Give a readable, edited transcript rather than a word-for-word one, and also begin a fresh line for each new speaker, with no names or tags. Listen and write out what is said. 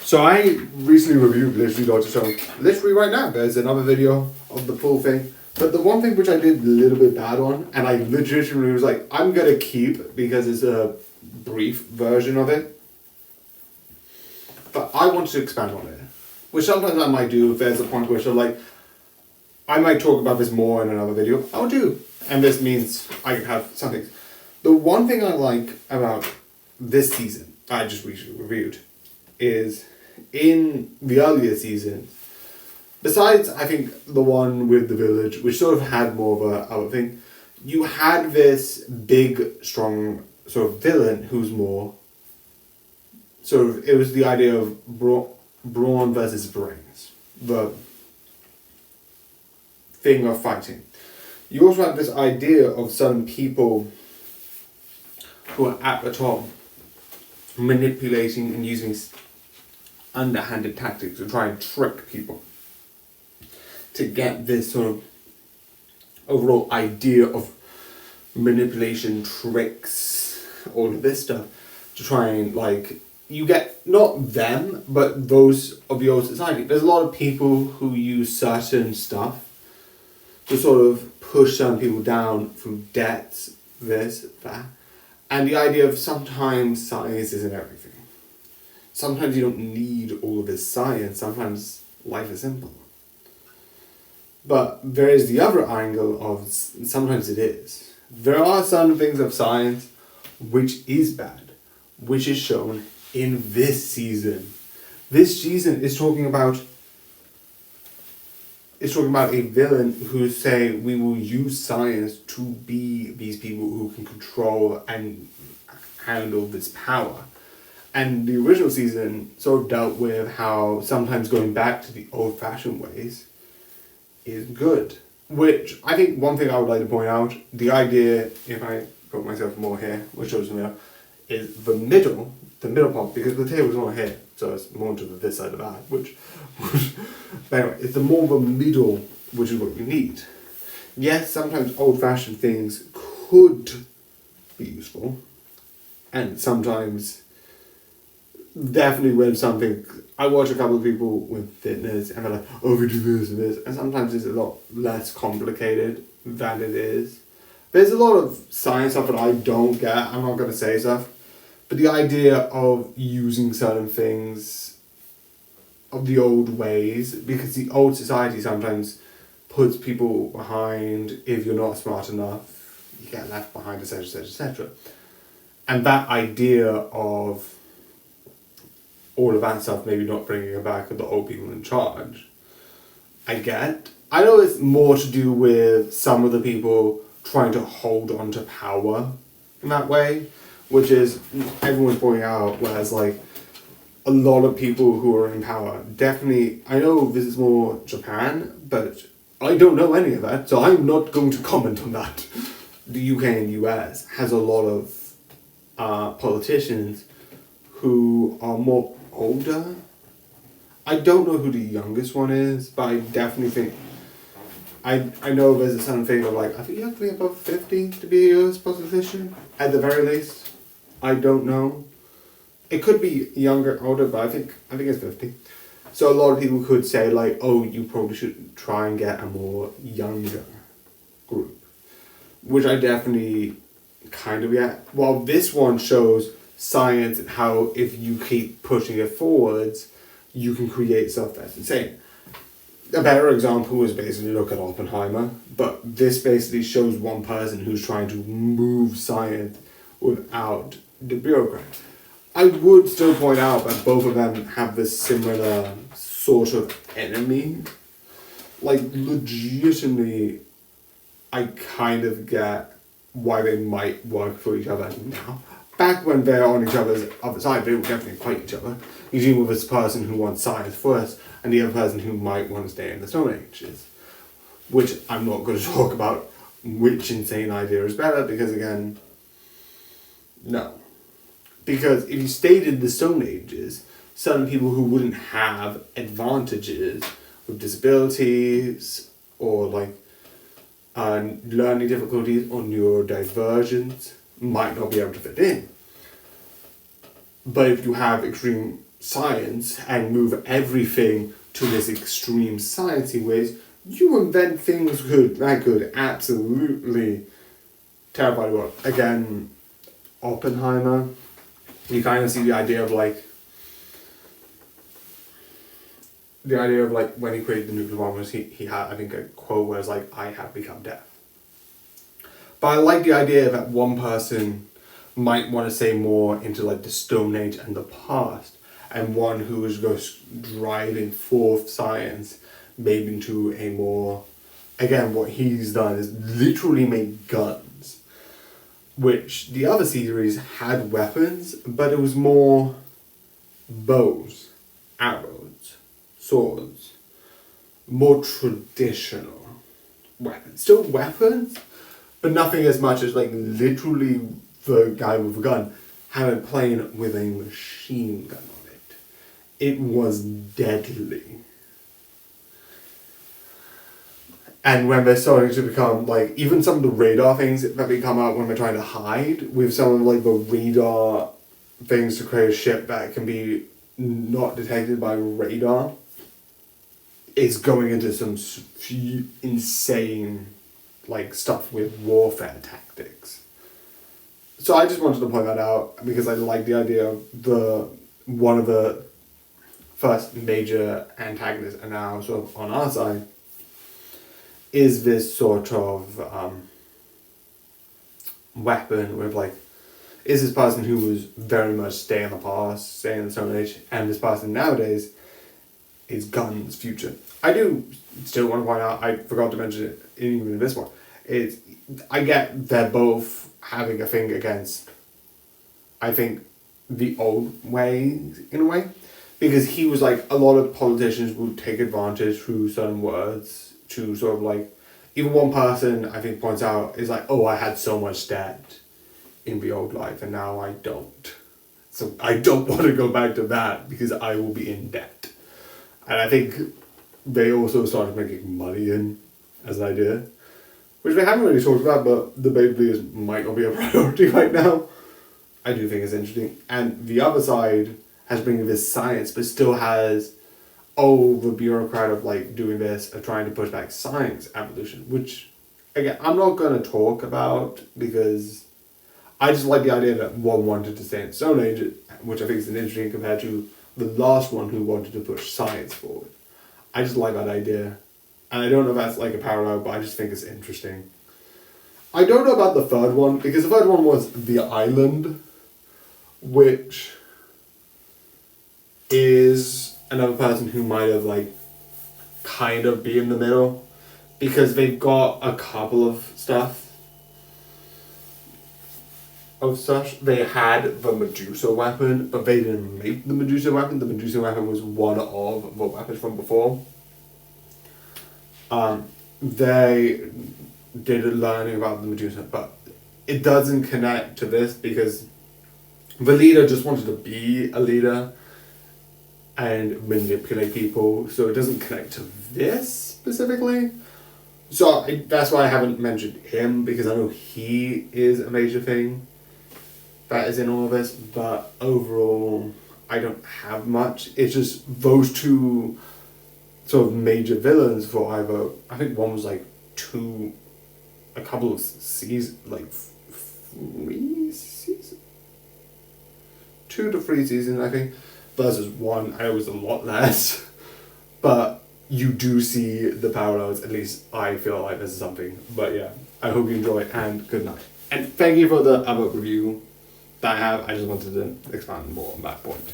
So I recently reviewed Literally Dodger Stone. Literally right now, there's another video of the full thing. But the one thing which I did a little bit bad on, and I legitimately was like, I'm gonna keep because it's a brief version of it. But I want to expand on it. Which sometimes I might do if there's a point where so like I might talk about this more in another video. I'll do. And this means I can have something. The one thing I like about this season, I just recently reviewed, is in the earlier seasons, besides I think the one with the village, which sort of had more of a other thing, you had this big, strong sort of villain who's more sort of, it was the idea of brawn versus brains. The thing of fighting. You also have this idea of some people who are at the top manipulating and using underhanded tactics to try and trick people to get this sort of overall idea of manipulation, tricks, all of this stuff to try and like you get not them but those of the old society. There's a lot of people who use certain stuff to sort of push some people down through debts, this, that. And the idea of sometimes science isn't everything. Sometimes you don't need all of this science. Sometimes life is simple. But there is the other angle of sometimes it is. There are some things of science which is bad, which is shown in this season. This season is talking about a villain who say we will use science to be these people who can control and handle this power. And the original season sort of dealt with how sometimes going back to the old-fashioned ways is good. Which I think one thing I would like to point out, the idea, if I put myself more here, which shows me now, is the middle part, because the table's not here, so it's more to this side of that, which anyway, it's the more the middle, which is what you need. Yes, sometimes old-fashioned things could be useful, and sometimes definitely when something, I watch a couple of people with fitness and they're like, oh, we do this and this, and sometimes it's a lot less complicated than it is. There's a lot of science stuff that I don't get, I'm not going to say stuff, but the idea of using certain things of the old ways, because the old society sometimes puts people behind. If you're not smart enough, you get left behind, etc., etc., etc. And that idea of all of that stuff, maybe not bringing it back with the old people in charge, I get. I know it's more to do with some of the people trying to hold on to power in that way, which is everyone's pointing out, whereas like a lot of people who are in power, definitely, I know this is more Japan, but I don't know any of that, so I'm not going to comment on that. The UK and US has a lot of politicians who are more older. I don't know who the youngest one is, but I definitely think, I know there's a certain thing of like, I think you have to be above 50 to be a US politician, at the very least. I don't know. It could be younger, older, but I think it's 50. So a lot of people could say like, oh, you probably should try and get a more younger group. Which I definitely kind of get. Well, this one shows science and how if you keep pushing it forwards, you can create stuff that's insane. A better example is basically look at Oppenheimer, but this basically shows one person who's trying to move science without the bureaucrat. I would still point out that both of them have this similar sort of enemy. Like, legitimately, I kind of get why they might work for each other now. Back when they're on each other's other side, they would definitely fight each other. You deal with this person who wants science first, and the other person who might want to stay in the Stone Ages. Which I'm not going to talk about which insane idea is better, because again, no. Because if you stayed in the Stone Ages, certain people who wouldn't have advantages with disabilities or like learning difficulties or neurodivergence might not be able to fit in. But if you have extreme science and move everything to this extreme sciencey ways, you invent things that could absolutely terrify the world. Again, Oppenheimer, you kind of see the idea of like when he created the nuclear bomb, he had, I think, a quote where it's like, I have become death. But I like the idea that one person might want to say more into like the Stone Age and the past, and one who is just driving forth science maybe into a more, again, what he's done is literally make guns, which the other series had weapons, but it was more bows, arrows, swords, more traditional weapons. Still weapons, but nothing as much as like literally the guy with a gun having playing with a machine gun on it. It was deadly. And when they're starting to become like, even some of the radar things that they come out when they're trying to hide, with some of like the radar things to create a ship that can be not detected by radar, is going into some insane like stuff with warfare tactics. So I just wanted to point that out because I like the idea of one of the first major antagonists, and now sort of on our side, is this sort of weapon with like, is this person who was very much stay in the past, stay in the Stone Age, and this person nowadays is guns future. I do still want to point out, I forgot to mention it even in this one, I get they're both having a thing against, I think, the old ways in a way, because he was like, a lot of politicians would take advantage through certain words to sort of like, even one person I think points out is like, oh, I had so much debt in the old life and now I don't. So I don't want to go back to that because I will be in debt. And I think they also started making money in as an idea, which we haven't really talked about, but the baby blues might not be a priority right now. I do think it's interesting. And the other side has bringing this science, but still has, the bureaucrat of like doing this, of trying to push back science evolution, which, again, I'm not going to talk about because I just like the idea that one wanted to stay in Stone Age, which I think is an interesting compared to the last one who wanted to push science forward. I just like that idea. And I don't know if that's like a parallel, but I just think it's interesting. I don't know about the third one, because the third one was The Island, which is another person who might have like kind of be in the middle, because they've got a couple of stuff of such. They had the Medusa weapon, but they didn't make the Medusa weapon. The Medusa weapon was one of the weapons from before. They did learning about the Medusa, but it doesn't connect to this because the leader just wanted to be a leader and manipulate people, so it doesn't connect to this specifically. So that's why I haven't mentioned him, because I know he is a major thing that is in all of this, but overall I don't have much. It's just those two sort of major villains for either, I think one was like a couple of seasons, like 3 seasons? 2 to 3 seasons, I think, versus one. I know it was a lot less, but you do see the parallels, at least I feel like this is something. But yeah, I hope you enjoy, and good night. And thank you for the other review that I have. I just wanted to expand more on that point.